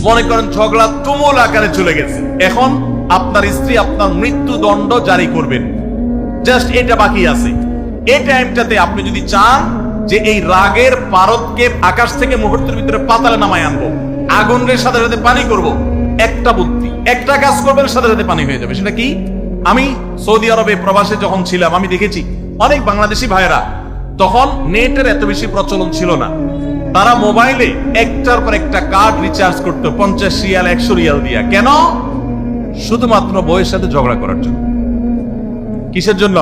মনে করেন ঝগড়া তুমুল আকারে চলে গেছে, এখন আপনার স্ত্রী আপনার মৃত্যুদণ্ড জারি করবেন, জাস্ট এটা বাকি আছে। এই টাইমটাতে আপনি যদি চান যে এই রাগের পারদকে আকাশ থেকে মুহূর্তের ভিতরে পাতালে নামায় আনবো, আগুনের সাথে সাথে পানি করব, একটা বুদ্ধি, একটা কাজ করবেন, সাথে সাথে পানি হয়ে যাবে। সেটা কি? আমি সৌদি আরবে প্রবাসে যখন ছিলাম আমি দেখেছি অনেক বাংলাদেশি ভাইয়েরা, তখন নেটের এত বেশি প্রচলন ছিল না, তারা মোবাইলে একটার পর একটা কার্ড রিচার্জ করতো 50 রিয়াল 100 রিয়াল দিয়া। কেন? শুধুমাত্র বউয়ের সাথে ঝগড়া করার জন্য। কিসের জন্য?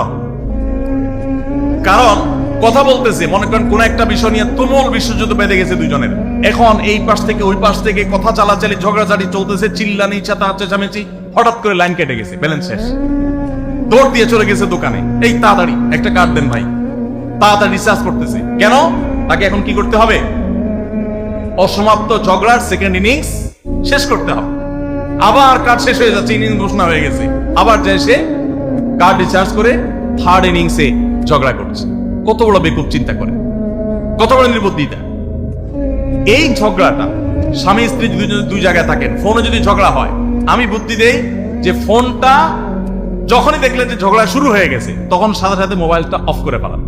কারণ কথা বলতেছে, মনে করেন কোন একটা বিষয় নিয়ে তুমুল বিশ্বযুদ্ধ বেঁধে গেছে দুজনের, এখন এই পাশ থেকে ওই পাশ থেকে কথা চালাচালি ঝগড়াঝাড়ি চলতেছে, চিল্লানি চেঁচামেচি, হঠাৎ করে লাইন কেটে গেছে, ব্যালেন্স শেষ, দৌড় দিয়ে চলে গেছে দোকানে, এই তাড়াতাড়ি একটা কার্ড দেন ভাই, তাড়াতাড়ি রিচার্জ করতেছে। কেন? তাকে এখন কি করতে হবে? অসমাপ্ত ঝগড়ার সেকেন্ড ইনিংস শেষ করতে হবে। আবার কার্ড শেষ হয়ে যাচ্ছে, ইনিংস ঘোষণা হয়ে গেছে, আবার যায় সে কার্ড রিচার্জ করে থার্ড ইনিংসে ঝগড়া করছে। কত বড় বেকুব চিন্তা করে, কত বড় নির্বুদ্ধিতা। এই ঝগড়াটা স্বামী স্ত্রী দুই জায়গায় থাকেন, ফোনে যদি ঝগড়া হয়, আমি বুদ্ধি দেই যে ফোনটা যখনই দেখলেন যে ঝগড়া শুরু হয়ে গেছে, তখন সাথে সাথে মোবাইলটা অফ করে ফেলান,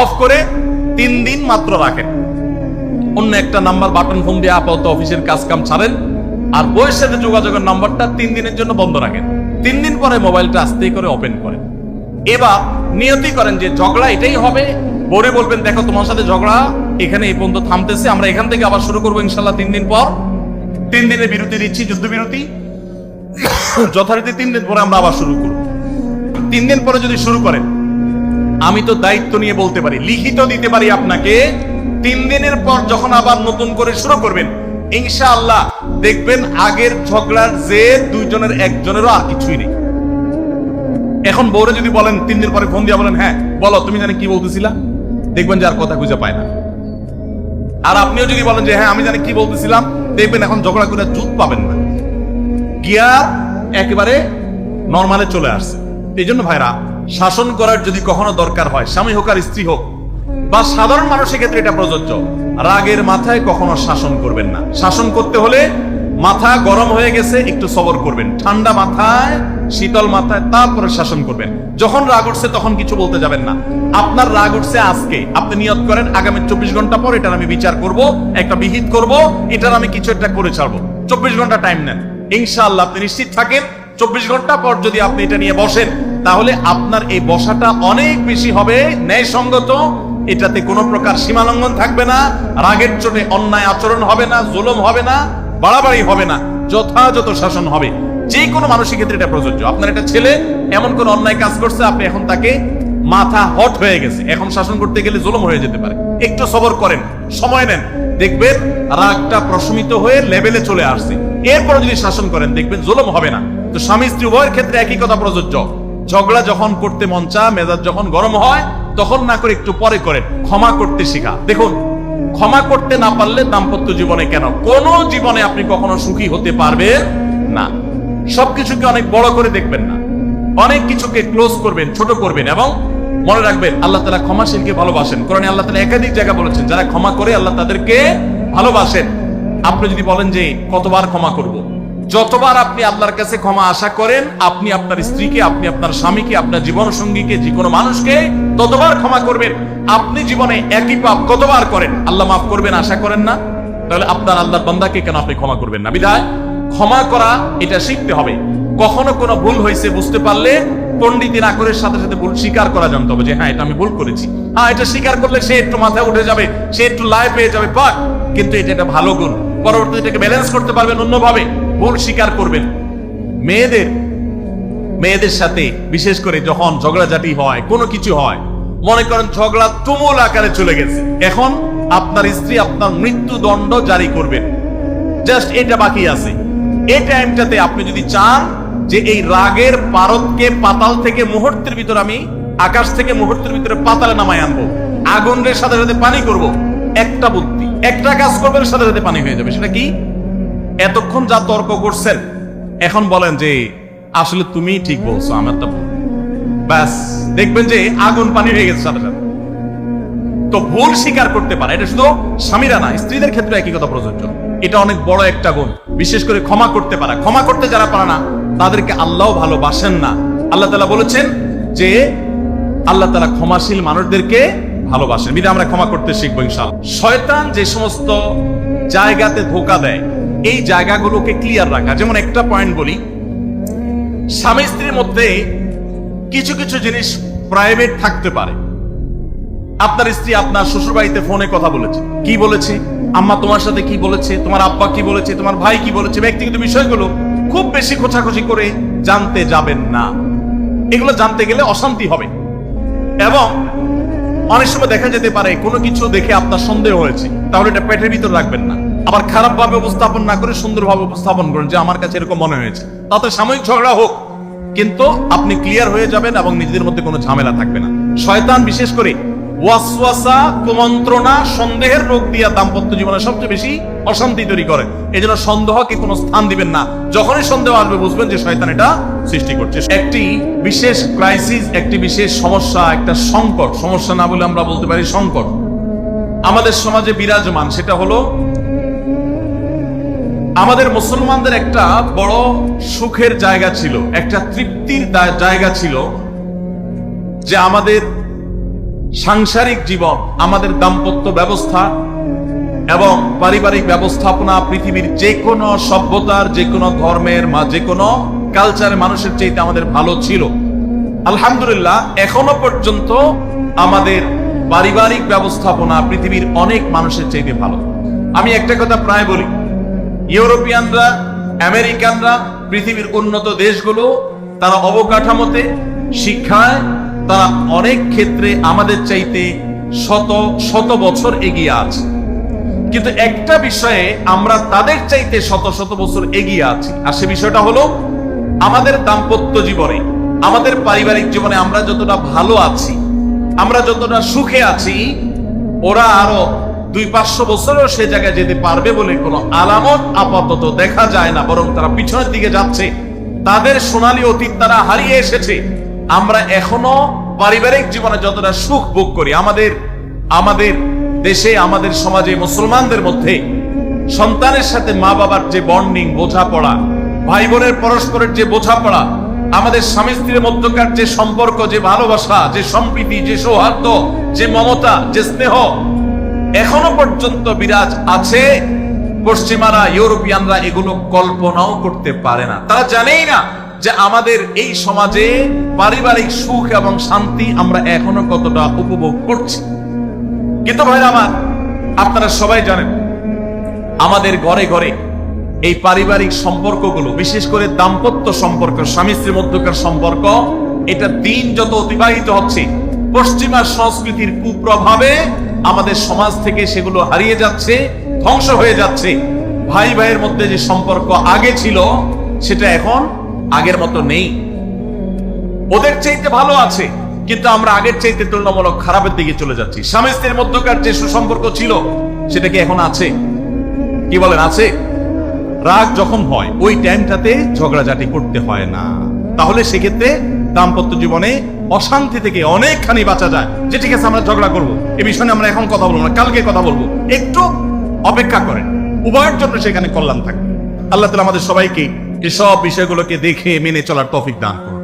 অফ করে 3 দিন মাত্র রাখেন, অন্য একটা নাম্বার বাটন ফোন দিয়ে আপাতত অফিসের কাজ কাম ছাড়েন, আর বইয়ের সাথে যোগাযোগের নাম্বারটা 3 দিনের জন্য বন্ধ রাখেন। 3 দিন পরে মোবাইলটা আস্তে করে ওপেন করেন। এবার নিয়তি করেন যে ঝগড়া এটাই হবে, বলে বলবেন দেখো তোমার সাথে ঝগড়া এখানে এই পর্যন্ত থামতেছে, আমরা এখান থেকে আবার শুরু করবো ইনশাল্লাহ 3 দিন পর। 3 দিনের বিরতি দিচ্ছি, যুদ্ধ বিরতি, যথারীতি 3 দিন পরে আমরা আবার শুরু করব। 3 দিন পরে যদি শুরু করেন, আমি তো দায়িত্ব নিয়ে বলতে পারি, লিখিত দিতে পারি আপনাকে, 3 দিনের পর যখন আবার নতুন করে শুরু করবেন, ইনশাআল্লাহ দেখবেন আগের ঝগড়ার যে দুইজনের একজনেরও আর কিছুই নেই। এখন বউরে যদি বলেন 3 দিন পরে ফোন দিয়ে বলেন হ্যাঁ বলো তুমি জানি কি বলতেছিলা, দেখবেন যে আর কথা খুঁজে পায় না। আর আপনিও যদি বলেন যে হ্যাঁ আমি জানি কি বলতেছিলাম, দেখবেন এখন ঝগড়া করে জুত পাবেন না, গিয়ার একেবারে নরমালে চলে আসছে। এই জন্য ভাইরা, শাসন করার যদি কখনো দরকার হয়, স্বামী হোক আর স্ত্রী হোক বা সাধারণ মানুষের ক্ষেত্রে এটা প্রযোজ্য, রাগের মাথায় কখনো শাসন করবেন না। শাসন করতে হলে মাথা গরম হয়ে গেছে একটু সবর করবেন, ঠান্ডা মাথায় শীতল মাথায় তারপরে শাসন করবেন। যখন রাগ উঠছে তখন কিছু বলতে যাবেন না। আপনার রাগ উঠছে আজকে, আপনি নিয়ত করেন আগামী 24 ঘন্টা পর এটার আমি বিচার করব, একটা বিহিত করব, এটার আমি কিছু একটা করে ছাড়বো। 24 ঘন্টা টাইম নেন, ইনশাআল্লাহ আপনি নিশ্চিত থাকেন 24 ঘন্টা পর যদি আপনি এটা নিয়ে বসেন, তাহলে আপনার এই বসাটা অনেক বেশি হবে ন্যায়সঙ্গত, এটাতে কোনো প্রকার সীমালঙ্ঘন থাকবে না, রাগের চোটে অন্যায় আচরণ হবে না, জুলুম হবে না, বাড়াবাড়ি হবে না, যথাযথ শাসন হবে। যে কোনো মানুষের ক্ষেত্রে এটা প্রযোজ্য। আপনার একটা ছেলে এমন কোন অন্যায় কাজ করছে, আপনি এখন তাকে মাথা হট হয়ে গেছে, এখন শাসন করতে গেলে জুলুম হয়ে যেতে পারে, একটু সবর করেন, সময় নেন, দেখবেন রাগটা প্রশমিত হয়ে লেভেলে চলে আসছে। এরপর যদি শাসন করেন দেখবেন জুলুম হবে না। তো স্বামী স্ত্রী উভয়ের ক্ষেত্রে একই কথা প্রযোজ্য। ঝগড়া যখন করতে মন চা, মেজাজ যখন গরম হয়, তখন না করে একটু পরে করেন, ক্ষমা করতে শেখা। দেখুন, ক্ষমা করতে না পারলে দাম্পত্য জীবনে কেন কোন জীবনে আপনি কখনো সুখী হতে পারবেন না। সবকিছুকে অনেক বড় করে দেখবেন না, অনেক কিছুকে ক্লোজ করবেন, ছোট করবেন, এবং মনে রাখবেন আল্লাহ তাআলা ক্ষমাশীলকে ভালোবাসেন। কোরআনে আল্লাহ তাআলা একাধিক জায়গা বলেছেন যারা ক্ষমা করে আল্লাহ তাদেরকে ভালোবাসেন। আপনি যদি বলেন যে কতবার ক্ষমা করব, যতবার আপনি আল্লাহর কাছে ক্ষমা আশা করেন, আপনি আপনার স্ত্রীকে, আপনি আপনার স্বামীকে, আপনার জীবন সঙ্গীকে, যে কোনো মানুষকে ততবার ক্ষমা করবেন। আপনি জীবনে একই পাপ কতবার করেন, আল্লাহ মাফ করবেন আশা করেন না? তাহলে আপনার আল্লাহর বান্দাকে কেন আপনি ক্ষমা করবেন না? বিধায় ক্ষমা করা এটা শিখতে হবে। কখনো কোনো ভুল হয়েছে বুঝতে পারলে পণ্ডিতি না করে সাথে সাথে ভুল স্বীকার করা জানতে হবে, যে হ্যাঁ এটা আমি ভুল করেছি। হ্যাঁ, এটা স্বীকার করলে সে একটু মাথায় উঠে যাবে, সে একটু লাই পেয়ে যাবে, পাক, কিন্তু এটা একটা ভালো গুণ। পরবর্তীতে এটাকে ব্যালেন্স করতে পারবেন অন্যভাবে, ভুল স্বীকার করবেন। মেয়েদের সাথে বিশেষ করে যখন ঝগড়াঝাটি হয়, কোনো কিছু হয়, মনে করেন ঝগড়া তুমুল আকারে চলে গেছে, এখন আপনার স্ত্রী আপনার মৃত্যুদণ্ড জারি করবেন, জাস্ট এটা বাকি আছে। এই টাইমটাতে আপনি যদি চান যে এই রাগের পারদকে পাতাল থেকে মুহূর্তের ভিতর আমি আকাশ থেকে মুহূর্তের ভিতরে পাতালে নামায় আনবো, আগুনের সাথে সাথে পানি করব, একটা বুদ্ধি, একটা কাজ করবেন, সাথে সাথে পানি হয়ে যাবে। সেটা কি? এতক্ষণ যা তর্ক করছেন, এখন বলেন যে আসলে তুমি ঠিক বলছো, আমার তো ব্যাস, দেখবেন যে আগুন পানি হয়ে গেছে সাথে সাথে। তো ভুল স্বীকার করতে পারে, এটা শুধু স্বামীরা না, স্ত্রীদের ক্ষেত্রে একই কথা প্রযোজ্য। এটা অনেক বড় একটা গুণ। বিশেষ করে ক্ষমা করতে পারা। ক্ষমা করতে যারা পারে না তাদেরকে আল্লাহ ভালোবাসেন না। আল্লাহ তাআলা বলেছেন যে আল্লাহ তাআলা ক্ষমাশীল মানুষদেরকে ভালোবাসেন। বিধায় আমরা ক্ষমা করতে শিখবো ইনশাআল্লাহ। শয়তান যে সমস্ত জায়গাতে ধোঁকা দেয়, এই জায়গাগুলোকে ক্লিয়ার রাখা। যেমন একটা পয়েন্ট বলি, স্বামী স্ত্রীর মধ্যে কিছু কিছু জিনিস প্রাইভেট থাকতে পারে। আপনার স্ত্রী আপনার শ্বশুর বাড়িতে ফোনে কথা বলেছে, কি বলেছে, আম্মা তোমার সাথে কি বলেছে, তোমার আব্বা কি বলেছে, তোমার ভাই কি বলেছে, ব্যক্তিগত বিষয়গুলো খুব বেশি খোঁচাখুচি করে জানতে যাবেন না। এগুলো জানতে গেলে অশান্তি হবে। এবং অনেক সময় দেখা যেতে পারে কোনো কিছু দেখে আপনার সন্দেহ হয়েছে, তাহলে এটা পেটের ভিতর রাখবেন না। আবার খারাপ ভাবে উপস্থাপন না করে সুন্দরভাবে উপস্থাপন করেন যে আমার কাছে এরকম মনে হয়েছে। তাতে সাময়িক ঝগড়া হোক, কিন্তু আপনি ক্লিয়ার হয়ে যাবেন এবং নিজেদের মধ্যে কোনো ঝামেলা থাকবে না। শয়তান বিশেষ করে ওয়াসওয়াসা, কুমন্ত্রণা, সন্দেহের রোগ দিয়া দাম্পত্য জীবনে সবচেয়ে বেশি অশান্তি তৈরি করে। এই জন্য সন্দেহকে কোনো স্থান দিবেন না। যখনই সন্দেহ আসবে বুঝবেন যে শয়তান এটা সৃষ্টি করছে। একটি বিশেষ ক্রাইসিস, একটি বিশেষ সমস্যা, একটা সংকট, সমস্যা না বলে আমরা বলতে পারি সংকট আমাদের সমাজে বিরাজমান। সেটা হলো আমাদের মুসলমানদের একটা বড় সুখের জায়গা ছিল, একটা তৃপ্তির জায়গা ছিল যে আমাদের সাংসারিক জীবন, আমাদের দাম্পত্য ব্যবস্থা এবং পারিবারিক ব্যবস্থাপনা পৃথিবীর যে কোনো সভ্যতার, যে কোনো ধর্মের, যে কোনো কালচারের মানুষের চাইতে আমাদের ভালো ছিল। আলহামদুলিল্লাহ, এখনো পর্যন্ত আমাদের পারিবারিক ব্যবস্থাপনা পৃথিবীর অনেক মানুষের চাইতে ভালো। আমি একটা কথা প্রায় বলি, ইউরোপিয়ানরা, আমেরিকানরা, পৃথিবীর উন্নত দেশগুলো, তারা অবকাঠামোতে, শিক্ষায় তারা অনেক ক্ষেত্রে আমাদের চাইতে শত শত বছর এগিয়ে আছে। কিন্তু একটা বিষয়ে আমরা তাদের চাইতে শত শত বছর এগিয়ে আছি, আর সে বিষয়টা হলো আমাদের দাম্পত্য জীবনে, আমাদের পারিবারিক জীবনে আমরা যতটা ভালো আছি, আমরা যতটা সুখে আছি, ওরা আরো 200-500 বছরও সে জায়গায় যেতে পারবে বলে কোনো আলামত আপাতত দেখা যায় না। বরং তারা পিছনের দিকে যাচ্ছে। তাদের সোনালী অতীত তারা হারিয়ে এসেছে। আমরা এখনো পারিবারিক জীবনে যতটা সুখ ভোগ করি, আমাদের দেশে, আমাদের সমাজে, মুসলমানদের মধ্যে সন্তানের সাথে মা বাবার যে বন্ডিং, বোঝাপড়া, ভাই বোনের পরস্পরের যে বোঝাপড়া, আমাদের স্বামী স্ত্রীর মধ্যকার যে সম্পর্ক, যে ভালোবাসা, যে সম্প্রীতি, যে সৌহার্দ্য, যে মমতা, যে স্নেহ এখনো পর্যন্ত বিরাজ আছে। পশ্চিমারা, ইউরোপিয়ানরা এগুলো কল্পনাও করতে পারে না। তারা জানেই না যে আমাদের এই সমাজে পারিবারিক সুখ এবং শান্তি আমরা এখনো কতটা উপভোগ করছি। কিন্তু ভাইরা আমার, আপনারা সবাই জানেন আমাদের ঘরে ঘরে এই পারিবারিক সম্পর্কগুলো, বিশেষ করে দাম্পত্য সম্পর্ক, স্বামী স্ত্রীর মধ্যকার সম্পর্ক, এটা দিন যত অতিবাহিত হচ্ছে, পশ্চিমা সংস্কৃতির কুপ্রভাবে আমাদের সমাজ থেকে সেগুলো হারিয়ে যাচ্ছে, ধ্বংস হয়ে যাচ্ছে। ভাই ভাইয়ের মধ্যে যে সম্পর্ক আগে ছিল সেটা এখন আগের মতো নেই। ওদের চাইতে ভালো আছে, কিন্তু আমরা আগের চাইতে তুলনামূলক খারাপের দিকে চলে যাচ্ছি। স্বামী স্ত্রীর মধ্যকার যে সুসম্পর্ক ছিল সেটা কি এখন আছে? কি বলেন, আছে? রাগ যখন হয় ওই টাইমটাতে ঝগড়াঝাটি করতে হয় না। তাহলে সেক্ষেত্রে দাম্পত্য জীবনে অশান্তি থেকে অনেকখানি বাঁচা যায়। যে ঠিক আছে, আমরা ঝগড়া করবো, এই বিষয়ে আমরা এখন কথা বলবো না, কালকে কথা বলবো, একটু অপেক্ষা করেন, উভয়ের জন্য সেখানে কল্যাণ থাকবে। আল্লাহ তাআলা আমাদের সবাইকে এসব বিষয়গুলোকে দেখে মেনে চলার তৌফিক দান করুন।